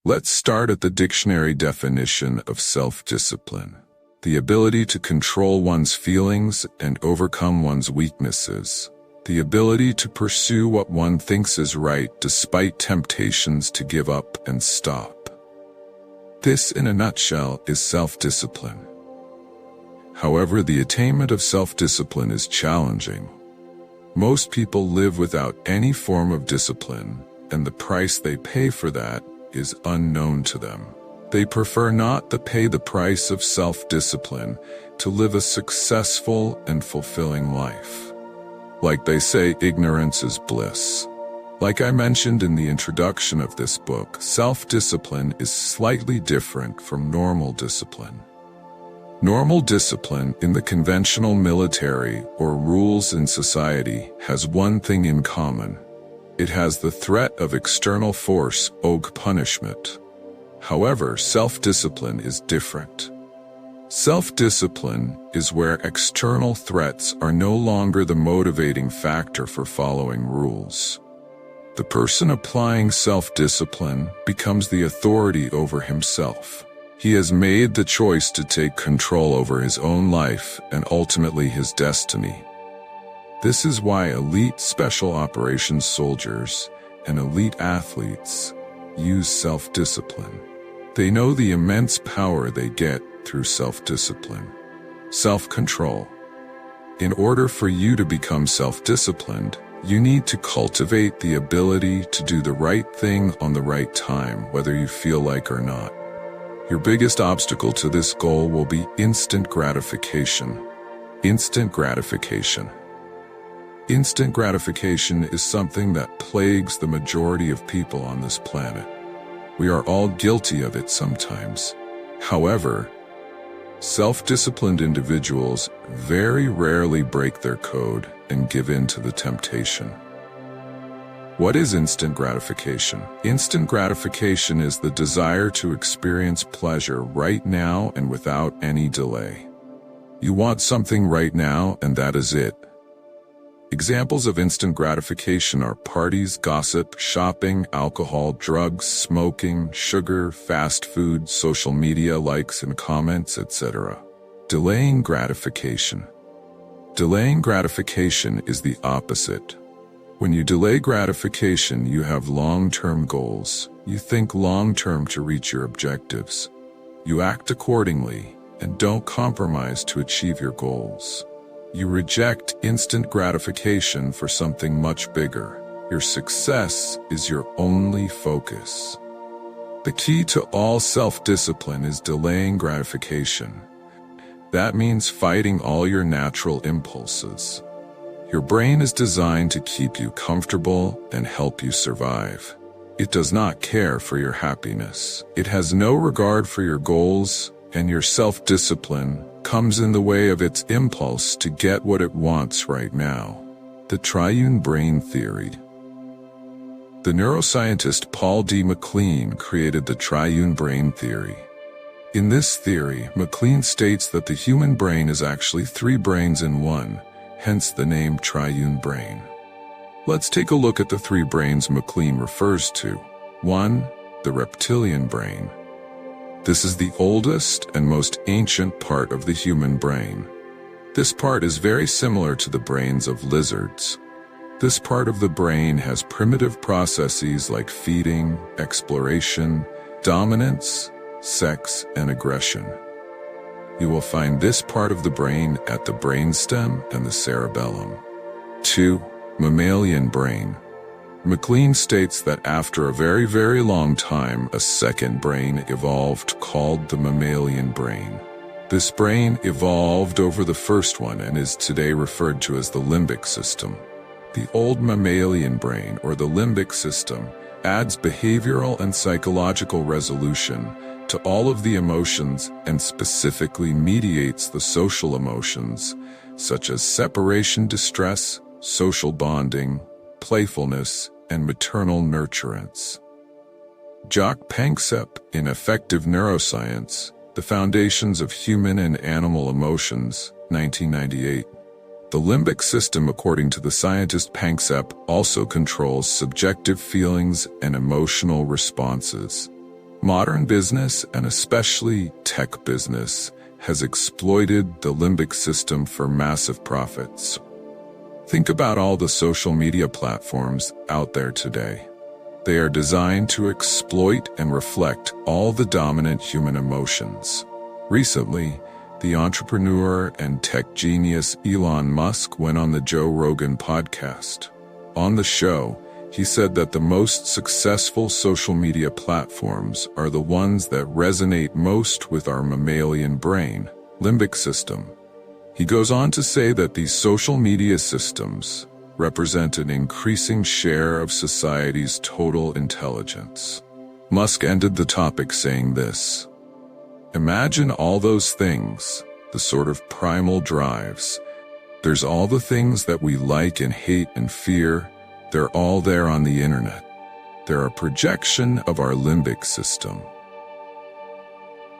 Let's start at the dictionary definition of self-discipline. The ability to control one's feelings and overcome one's weaknesses. The ability to pursue what one thinks is right despite temptations to give up and stop. This, in a nutshell, is self-discipline. However, the attainment of self-discipline is challenging. Most people live without any form of discipline, and the price they pay for that is unknown to them. They prefer not to pay the price of self-discipline to live a successful and fulfilling life. Like they say, ignorance is bliss. Like I mentioned in the introduction of this book, self-discipline is slightly different from normal discipline. Normal discipline in the conventional military or rules in society has one thing in common. It has the threat of external force or punishment. However, self-discipline is different. Self-discipline is where external threats are no longer the motivating factor for following rules. The person applying self-discipline becomes the authority over himself. He has made the choice to take control over his own life and ultimately his destiny. This is why elite special operations soldiers and elite athletes use self-discipline. They know the immense power they get through self-discipline. Self-control. In order for you to become self-disciplined, you need to cultivate the ability to do the right thing on the right time, whether you feel like or not. Your biggest obstacle to this goal will be instant gratification. Instant gratification. Instant gratification is something that plagues the majority of people on this planet. We are all guilty of it sometimes. However, self-disciplined individuals very rarely break their code and give in to the temptation. What is instant gratification? Instant gratification is the desire to experience pleasure right now and without any delay. You want something right now, and that is it. Examples of instant gratification are parties, gossip, shopping, alcohol, drugs, smoking, sugar, fast food, social media likes and comments, etc. Delaying gratification. Delaying gratification is the opposite. When you delay gratification, you have long-term goals. You think long-term to reach your objectives. You act accordingly and don't compromise to achieve your goals. You reject instant gratification for something much bigger. Your success is your only focus. The key to all self-discipline is delaying gratification. That means fighting all your natural impulses. Your brain is designed to keep you comfortable and help you survive. It does not care for your happiness. It has no regard for your goals, and your self-discipline comes in the way of its impulse to get what it wants right now. The triune brain theory. The neuroscientist Paul D. MacLean created the triune brain theory. In this theory, MacLean states that the human brain is actually three brains in one, hence the name triune brain. Let's take a look at the three brains MacLean refers to. 1. The reptilian brain. This is the oldest and most ancient part of the human brain. This part is very similar to the brains of lizards. This part of the brain has primitive processes like feeding, exploration, dominance, sex, and aggression. You will find this part of the brain at the brainstem and the cerebellum. 2. Mammalian brain. MacLean states that after a very, very long time, a second brain evolved called the mammalian brain. This brain evolved over the first one and is today referred to as the limbic system. The old mammalian brain, or the limbic system, adds behavioral and psychological resolution to all of the emotions and specifically mediates the social emotions, such as separation distress, social bonding, playfulness, and maternal nurturance. Jacques Panksepp, in Effective Neuroscience, The Foundations of Human and Animal Emotions, 1998. The limbic system, according to the scientist Panksepp, also controls subjective feelings and emotional responses. Modern business, and especially tech business, has exploited the limbic system for massive profits. Think about all the social media platforms out there today. They are designed to exploit and reflect all the dominant human emotions. Recently, the entrepreneur and tech genius Elon Musk went on the Joe Rogan podcast. On the show, he said that the most successful social media platforms are the ones that resonate most with our mammalian brain, limbic system. He goes on to say that these social media systems represent an increasing share of society's total intelligence. Musk ended the topic saying this: "Imagine all those things, the sort of primal drives. There's all the things that we like and hate and fear. They're all there on the internet. They're a projection of our limbic system."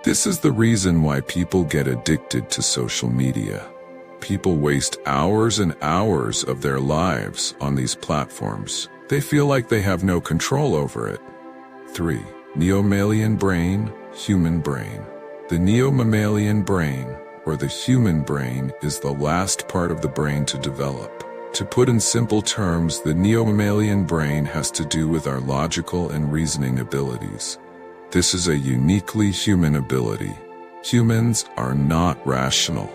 This is the reason why people get addicted to social media. People waste hours and hours of their lives on these platforms. They feel like they have no control over it. 3. Neo-mammalian brain, human brain. The neo-mammalian brain, or the human brain, is the last part of the brain to develop. To put in simple terms, the neo-mammalian brain has to do with our logical and reasoning abilities. This is a uniquely human ability. Humans are not rational.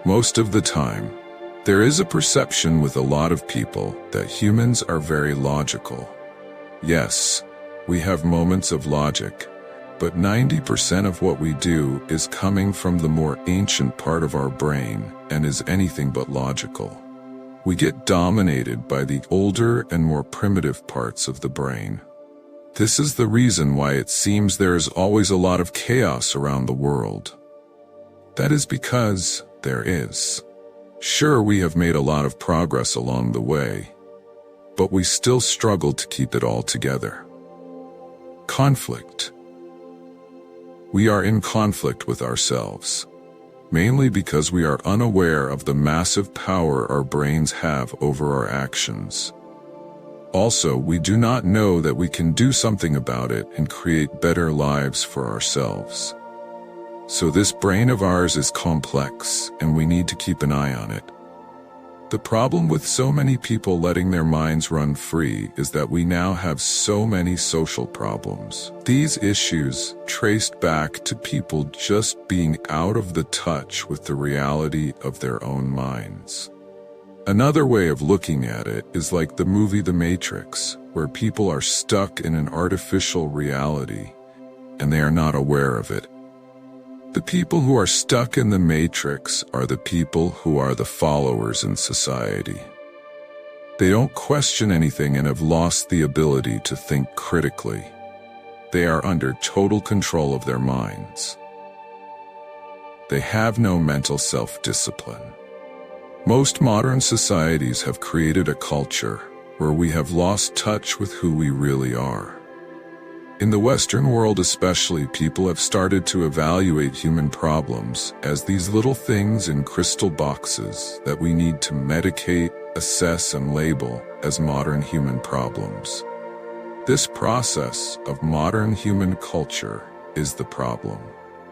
Most of the time, there is a perception with a lot of people that humans are very logical. Yes, we have moments of logic, but 90% of what we do is coming from the more ancient part of our brain and is anything but logical. We get dominated by the older and more primitive parts of the brain. This is the reason why it seems there is always a lot of chaos around the world. That is because there is. Sure, we have made a lot of progress along the way, but we still struggle to keep it all together. Conflict. We are in conflict with ourselves, mainly because we are unaware of the massive power our brains have over our actions. Also, we do not know that we can do something about it and create better lives for ourselves. So this brain of ours is complex, and we need to keep an eye on it. The problem with so many people letting their minds run free is that we now have so many social problems. These issues traced back to people just being out of the touch with the reality of their own minds. Another way of looking at it is like the movie The Matrix, where people are stuck in an artificial reality, and they are not aware of it. The people who are stuck in the matrix are the people who are the followers in society. They don't question anything and have lost the ability to think critically. They are under total control of their minds. They have no mental self-discipline. Most modern societies have created a culture where we have lost touch with who we really are. In the Western world especially, people have started to evaluate human problems as these little things in crystal boxes that we need to medicate, assess, and label as modern human problems. This process of modern human culture is the problem.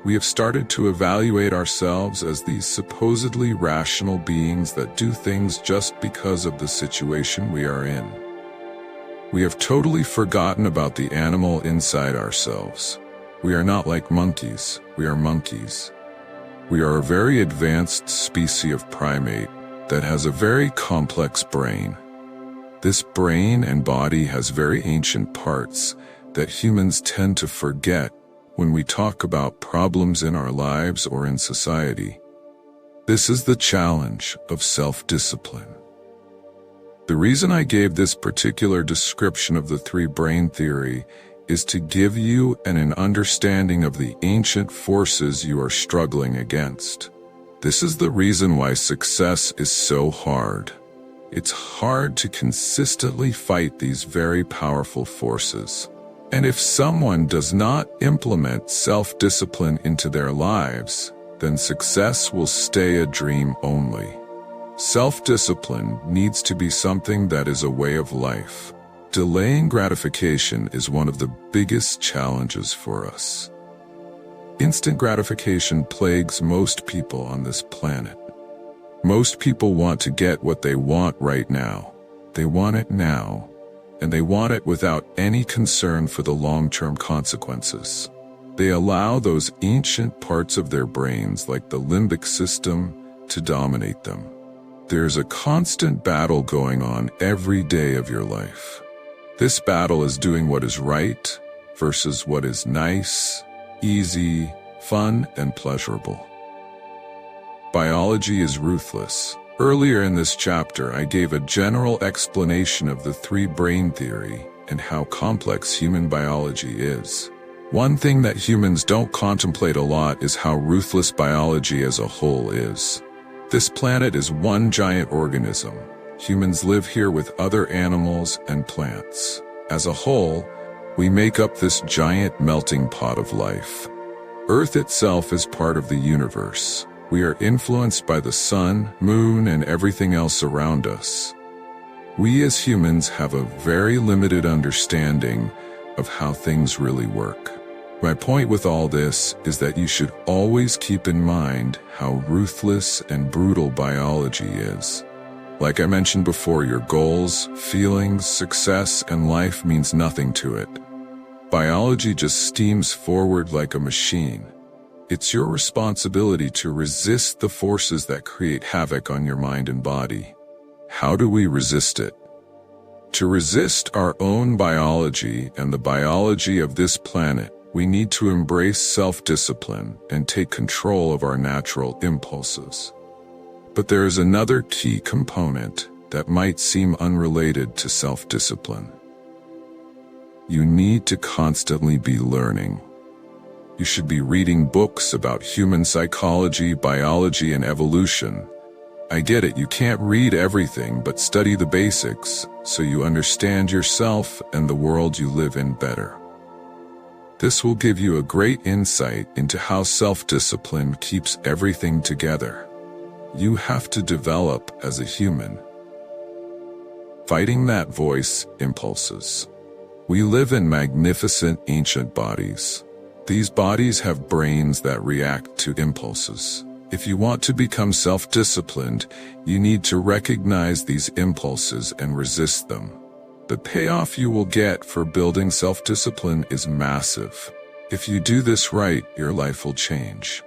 We have started to evaluate ourselves as these supposedly rational beings that do things just because of the situation we are in. We have totally forgotten about the animal inside ourselves. We are not like monkeys, we are monkeys. We are a very advanced species of primate that has a very complex brain. This brain and body has very ancient parts that humans tend to forget when we talk about problems in our lives or in society. This is the challenge of self-discipline. The reason I gave this particular description of the three brain theory is to give you an understanding of the ancient forces you are struggling against. This is the reason why success is so hard. It's hard to consistently fight these very powerful forces. And if someone does not implement self-discipline into their lives, then success will stay a dream only. Self-discipline needs to be something that is a way of life. Delaying gratification is one of the biggest challenges for us. Instant gratification plagues most people on this planet. Most people want to get what they want right now. They want it now, and they want it without any concern for the long-term consequences. They allow those ancient parts of their brains, like the limbic system, to dominate them. There's a constant battle going on every day of your life. This battle is doing what is right versus what is nice, easy, fun, and pleasurable. Biology is ruthless. Earlier in this chapter, I gave a general explanation of the three brain theory and how complex human biology is. One thing that humans don't contemplate a lot is how ruthless biology as a whole is. This planet is one giant organism. Humans live here with other animals and plants. As a whole, we make up this giant melting pot of life. Earth itself is part of the universe. We are influenced by the sun, moon, and everything else around us. We as humans have a very limited understanding of how things really work. My point with all this is that you should always keep in mind how ruthless and brutal biology is. Like I mentioned before, your goals, feelings, success, and life means nothing to it. Biology just steams forward like a machine. It's your responsibility to resist the forces that create havoc on your mind and body. How do we resist it? To resist our own biology and the biology of this planet, we need to embrace self-discipline and take control of our natural impulses. But there is another key component that might seem unrelated to self-discipline. You need to constantly be learning. You should be reading books about human psychology, biology, and evolution. I get it, you can't read everything, but study the basics so you understand yourself and the world you live in better. This will give you a great insight into how self-discipline keeps everything together. You have to develop as a human. Fighting that voice, impulses. We live in magnificent ancient bodies. These bodies have brains that react to impulses. If you want to become self-disciplined, you need to recognize these impulses and resist them. The payoff you will get for building self-discipline is massive. If you do this right, your life will change.